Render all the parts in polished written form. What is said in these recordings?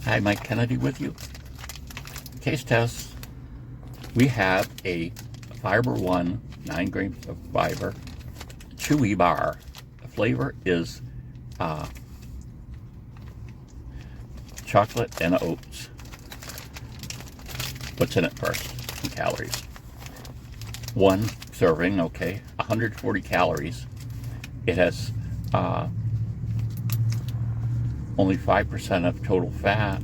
Hi, Mike Kennedy with you. Taste test. We have a Fiber One 9 grams of fiber chewy bar. The flavor is chocolate and oats. What's in it first? Some calories. One serving, okay, 140 calories. It has only 5% of total fat.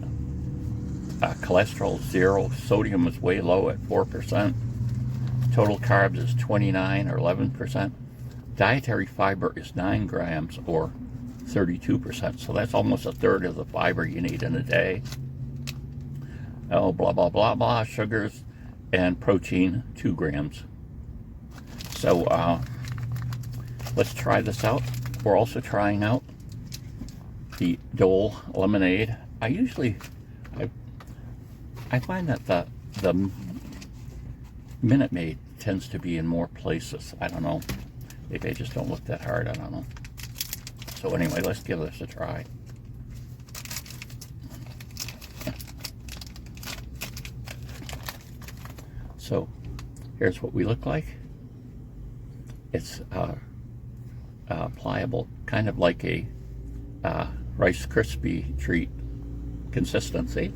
Cholesterol 0. Sodium is way low at 4%. Total carbs is 29 or 11%. Dietary fiber is 9 grams or 32%. So that's almost a third of the fiber you need in a day. Oh, blah, blah, blah, blah. Sugars and protein, 2 grams. So let's try this out. We're also trying out the Dole lemonade. I find that the Minute Maid tends to be in more places. I don't know. Maybe I just don't look that hard. I don't know. So anyway, let's give this a try. So here's what we look like. It's pliable, kind of like a Rice Krispie treat consistency.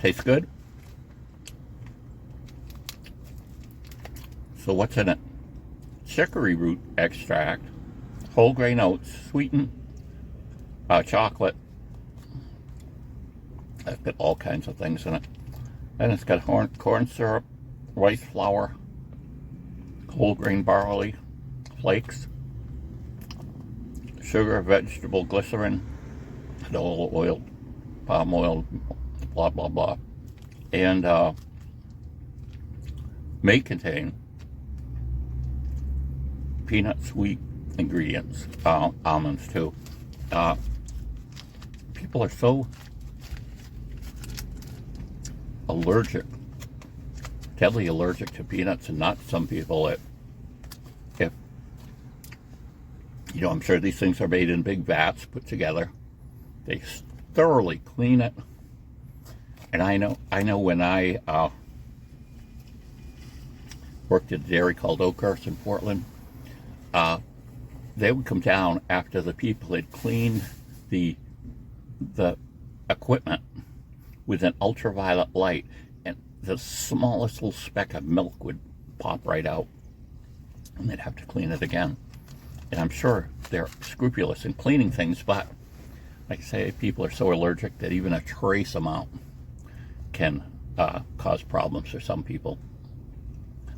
Tastes good. So what's in it? Chicory root extract, whole grain oats, sweetened chocolate. I've got all kinds of things in it. And it's got corn syrup, rice flour, whole grain barley, flakes, sugar, vegetable glycerin, canola oil, palm oil, blah, blah, blah. And may contain peanut sweet ingredients, almonds too. People are so allergic, deadly allergic to peanuts and nuts. Some people that, if, you know, I'm sure these things are made in big vats, put together. They thoroughly clean it. And I know when I worked at a dairy called Oakhurst in Portland, they would come down after the people had cleaned the equipment with an ultraviolet light, and the smallest little speck of milk would pop right out, and they'd have to clean it again. And I'm sure they're scrupulous in cleaning things, but like I say, people are so allergic that even a trace amount can cause problems for some people.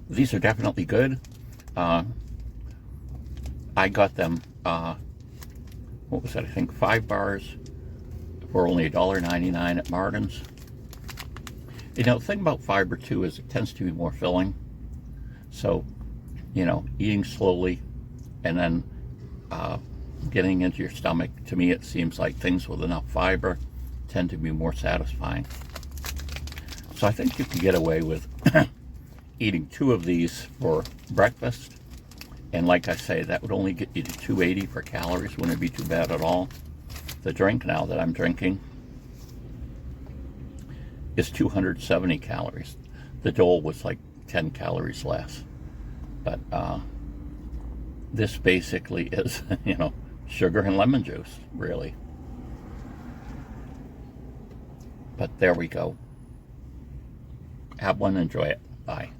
These are definitely good. I got them, what was that, I think 5 bars for only $1.99 at Marden's. You know, the thing about fiber too is it tends to be more filling. So, you know, eating slowly and then getting into your stomach, to me it seems like things with enough fiber tend to be more satisfying. So I think you can get away with eating 2 of these for breakfast. And like I say, that would only get you to 280 for calories. Wouldn't be too bad at all. The drink now that I'm drinking is 270 calories. The Dole was like 10 calories less. But this basically is, you know, sugar and lemon juice, really. But there we go. Have one, enjoy it. Bye.